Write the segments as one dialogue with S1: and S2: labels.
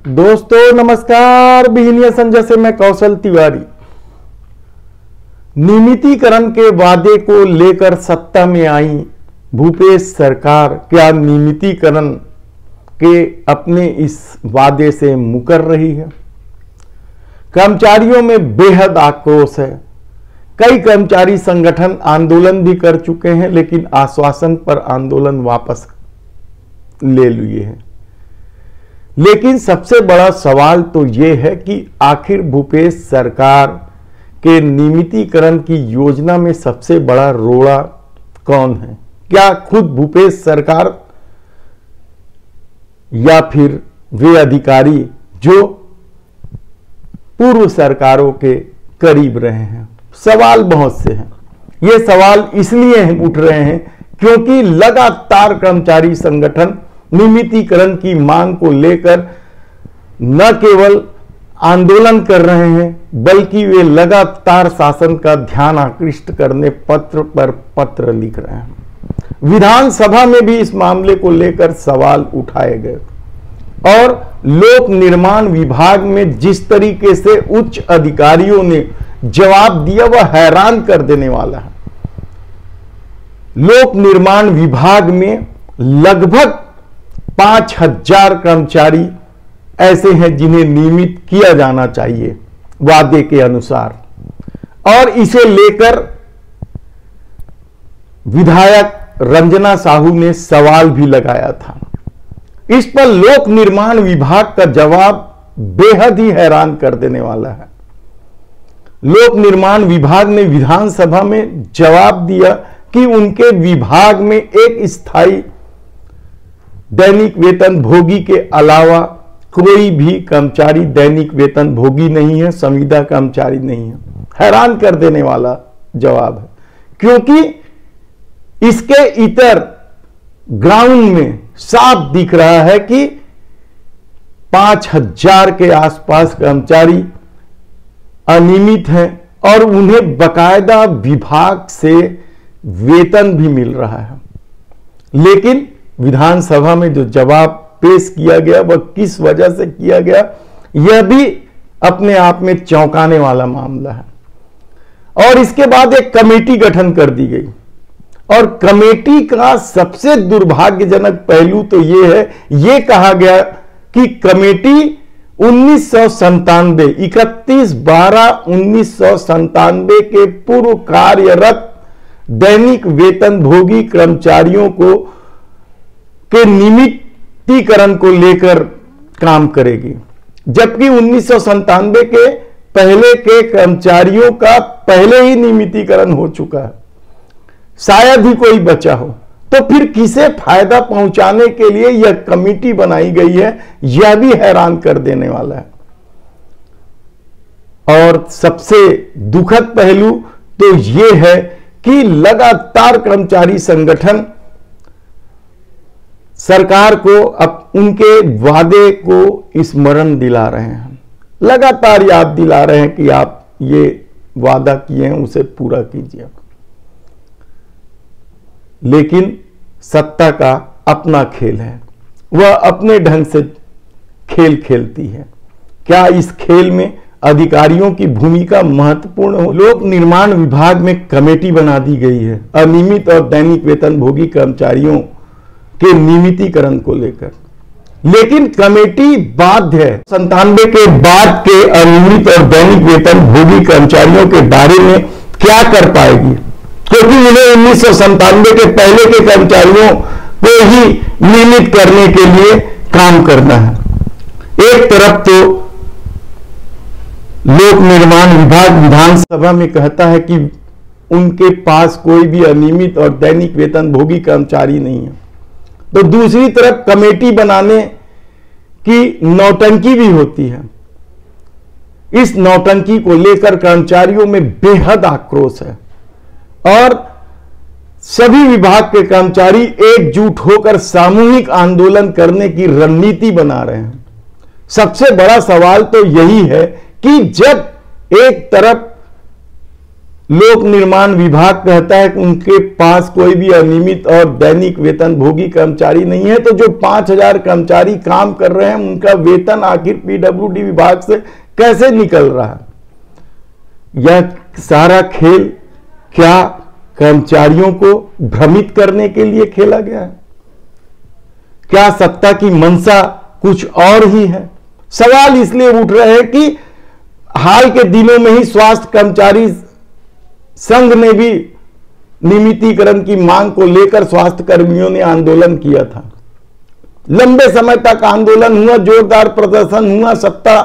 S1: दोस्तों नमस्कार। बिजनिया संजय से मैं कौशल तिवारी। नियमितीकरण के वादे को लेकर सत्ता में आई भूपेश सरकार क्या नियमितीकरण के अपने इस वादे से मुकर रही है? कर्मचारियों में बेहद आक्रोश है। कई कर्मचारी संगठन आंदोलन भी कर चुके हैं, लेकिन आश्वासन पर आंदोलन वापस ले लिए हैं। लेकिन सबसे बड़ा सवाल तो यह है कि आखिर भूपेश सरकार के नियमितीकरण की योजना में सबसे बड़ा रोड़ा कौन है? क्या खुद भूपेश सरकार या फिर वे अधिकारी जो पूर्व सरकारों के करीब रहे हैं? सवाल बहुत से हैं। ये सवाल इसलिए उठ रहे हैं क्योंकि लगातार कर्मचारी संगठन नियमितीकरण की मांग को लेकर न केवल आंदोलन कर रहे हैं, बल्कि वे लगातार शासन का ध्यान आकृष्ट करने पत्र पर पत्र लिख रहे हैं। विधानसभा में भी इस मामले को लेकर सवाल उठाए गए और लोक निर्माण विभाग में जिस तरीके से उच्च अधिकारियों ने जवाब दिया वह हैरान कर देने वाला है। लोक निर्माण विभाग में लगभग 5000 कर्मचारी ऐसे हैं जिन्हें नियमित किया जाना चाहिए वादे के अनुसार, और इसे लेकर विधायक रंजना साहू ने सवाल भी लगाया था। इस पर लोक निर्माण विभाग का जवाब बेहद ही हैरान कर देने वाला है। लोक निर्माण विभाग ने विधानसभा में जवाब दिया कि उनके विभाग में एक स्थायी दैनिक वेतन भोगी के अलावा कोई भी कर्मचारी दैनिक वेतन भोगी नहीं है, संविदा कर्मचारी नहीं है। हैरान कर देने वाला जवाब है, क्योंकि इसके इतर ग्राउंड में साफ दिख रहा है कि 5000 के आसपास कर्मचारी अनियमित हैं और उन्हें बकायदा विभाग से वेतन भी मिल रहा है। लेकिन विधानसभा में जो जवाब पेश किया गया वह किस वजह से किया गया, यह भी अपने आप में चौंकाने वाला मामला है। और इसके बाद एक कमेटी गठन कर दी गई, और कमेटी का सबसे दुर्भाग्यजनक पहलू तो यह है, यह कहा गया कि कमेटी 1997 31/12/1997 के पूर्व कार्यरत दैनिक वेतन भोगी कर्मचारियों को के नियमितीकरण को लेकर काम करेगी, जबकि 1997 के पहले के कर्मचारियों का पहले ही नियमितीकरण हो चुका है। शायद ही कोई बचा हो, तो फिर किसे फायदा पहुंचाने के लिए यह कमेटी बनाई गई है, यह भी हैरान कर देने वाला है। और सबसे दुखद पहलू तो यह है कि लगातार कर्मचारी संगठन सरकार को अब उनके वादे को स्मरण दिला रहे हैं, लगातार याद दिला रहे हैं कि आप ये वादा किए हैं उसे पूरा कीजिए। लेकिन सत्ता का अपना खेल है, वह अपने ढंग से खेल खेलती है। क्या इस खेल में अधिकारियों की भूमिका महत्वपूर्ण हो? लोक निर्माण विभाग में कमेटी बना दी गई है अनियमित और दैनिक वेतन भोगी कर्मचारियों के नियमितीकरण को लेकर, लेकिन कमेटी बाध्य है 97 के बाद के अनियमित और दैनिक वेतन भोगी कर्मचारियों के बारे में क्या कर पाएगी, क्योंकि उन्हें 1997 के पहले के कर्मचारियों को ही नियमित करने के लिए काम करना है। एक तरफ तो लोक निर्माण विभाग विधानसभा में कहता है कि उनके पास कोई भी अनियमित और दैनिक वेतन भोगी कर्मचारी नहीं है, तो दूसरी तरफ कमेटी बनाने की नौटंकी भी होती है। इस नौटंकी को लेकर कर्मचारियों में बेहद आक्रोश है और सभी विभाग के कर्मचारी एकजुट होकर सामूहिक आंदोलन करने की रणनीति बना रहे हैं। सबसे बड़ा सवाल तो यही है कि जब एक तरफ लोक निर्माण विभाग कहता है कि उनके पास कोई भी अनियमित और दैनिक वेतन भोगी कर्मचारी नहीं है, तो जो 5,000 कर्मचारी काम कर रहे हैं उनका वेतन आखिर पीडब्ल्यूडी विभाग से कैसे निकल रहा है? यह सारा खेल क्या कर्मचारियों को भ्रमित करने के लिए खेला गया है? क्या सत्ता की मंशा कुछ और ही है? सवाल इसलिए उठ रहे हैं कि हाल के दिनों में ही स्वास्थ्य कर्मचारी संघ ने भी नियमितीकरण की मांग को लेकर स्वास्थ्य कर्मियों ने आंदोलन किया था। लंबे समय तक आंदोलन हुआ, जोरदार प्रदर्शन हुआ, सत्ता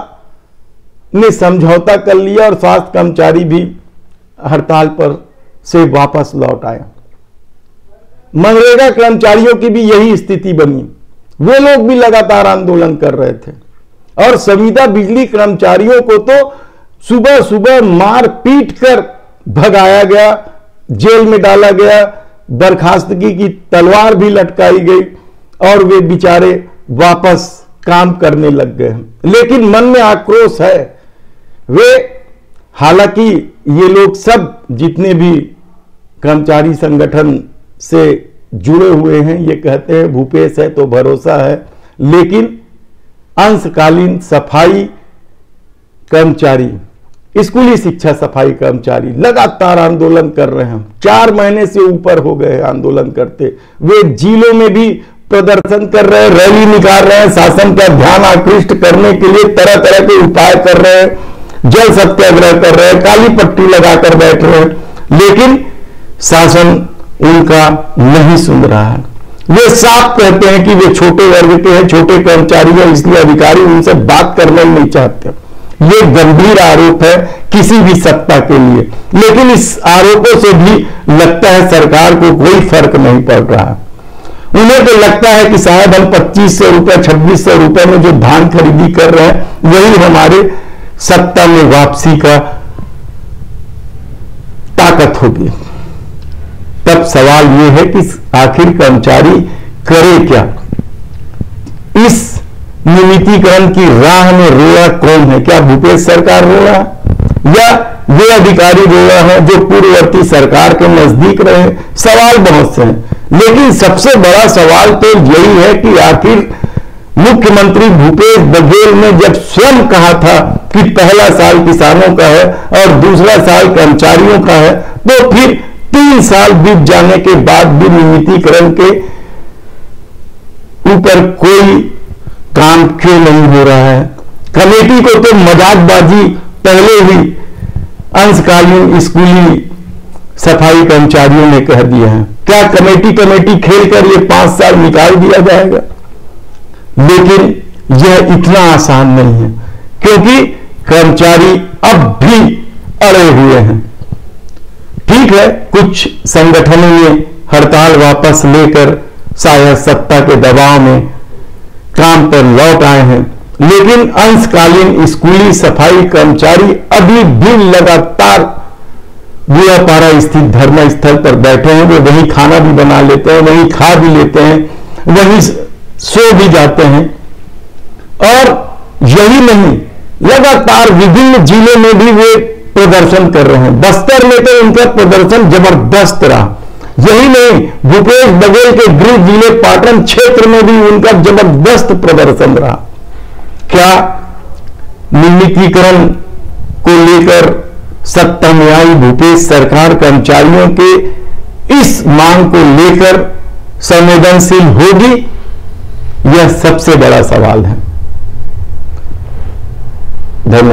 S1: ने समझौता कर लिया और स्वास्थ्य कर्मचारी भी हड़ताल पर से वापस लौट आया। मनरेगा कर्मचारियों की भी यही स्थिति बनी, वे लोग भी लगातार आंदोलन कर रहे थे और संविदा बिजली कर्मचारियों को तो सुबह सुबह मार पीट कर भगाया गया, जेल में डाला गया, बर्खास्तगी की तलवार भी लटकाई गई और वे बेचारे वापस काम करने लग गए। लेकिन मन में आक्रोश है। वे हालांकि ये लोग सब जितने भी कर्मचारी संगठन से जुड़े हुए हैं ये कहते हैं भूपेश है तो भरोसा है, लेकिन अंशकालीन सफाई कर्मचारी, स्कूली शिक्षा सफाई कर्मचारी लगातार आंदोलन कर रहे हैं। 4 महीने से ऊपर हो गए आंदोलन करते। वे जिलों में भी प्रदर्शन कर रहे हैं, रैली निकाल रहे हैं, शासन का ध्यान आकृष्ट करने के लिए तरह तरह के उपाय कर रहे हैं, जल सत्याग्रह कर रहे हैं, काली पट्टी लगाकर बैठ रहे हैं, लेकिन शासन उनका नहीं सुन रहा है। वे साफ कहते हैं कि वे छोटे वर्ग के हैं, छोटे कर्मचारी हैं, इसलिए अधिकारी उनसे बात करना ही नहीं चाहते। ये गंभीर आरोप है किसी भी सत्ता के लिए, लेकिन इस आरोपों से भी लगता है सरकार को कोई फर्क नहीं पड़ रहा। उन्हें तो लगता है कि शायद हम 2500 रुपए 2600 रुपए में जो धान खरीदी कर रहे हैं वही हमारे सत्ता में वापसी का ताकत होगी। तब सवाल यह है कि आखिर कर्मचारी करे क्या? इस नियमितीकरण की राह में रोया कौन है? क्या भूपेश सरकार रो रहा है या वे अधिकारी रो रहे हैं जो पूर्ववर्ती सरकार के नजदीक रहे? सवाल बहुत से हैं, लेकिन सबसे बड़ा सवाल तो यही है कि आखिर मुख्यमंत्री भूपेश बघेल ने जब स्वयं कहा था कि पहला साल किसानों का है और दूसरा साल कर्मचारियों का है, तो फिर 3 साल बीत जाने के बाद भी नियमितीकरण के ऊपर कोई काम क्यों नहीं हो रहा है? कमेटी को तो मजाकबाजी पहले ही अंशकालीन स्कूली सफाई कर्मचारियों ने कह दिया है। क्या कमेटी खेलकर ये 5 साल निकाल दिया जाएगा? लेकिन यह इतना आसान नहीं है, क्योंकि कर्मचारी अब भी अड़े हुए हैं। ठीक है, कुछ संगठनों ने हड़ताल वापस लेकर शायद सत्ता के दबाव में काम पर लौट आए हैं, लेकिन अंशकालीन स्कूली सफाई कर्मचारी अभी भी लगातार गुड़ापारा स्थित धरना स्थल पर बैठे हैं। वे वहीं खाना भी बना लेते हैं, वहीं खा भी लेते हैं, वहीं सो भी जाते हैं। और यही नहीं, लगातार विभिन्न जिलों में भी वे प्रदर्शन कर रहे हैं। बस्तर में तो उनका प्रदर्शन जबरदस्त रहा। यही नहीं, भूपेश बघेल के गृह जिले पाटन क्षेत्र में भी उनका जबरदस्त प्रदर्शन रहा। क्या नियमितीकरण को लेकर सत्ता में आई भूपेश सरकार कर्मचारियों के इस मांग को लेकर संवेदनशील होगी? यह सबसे बड़ा सवाल है। धन्यवाद।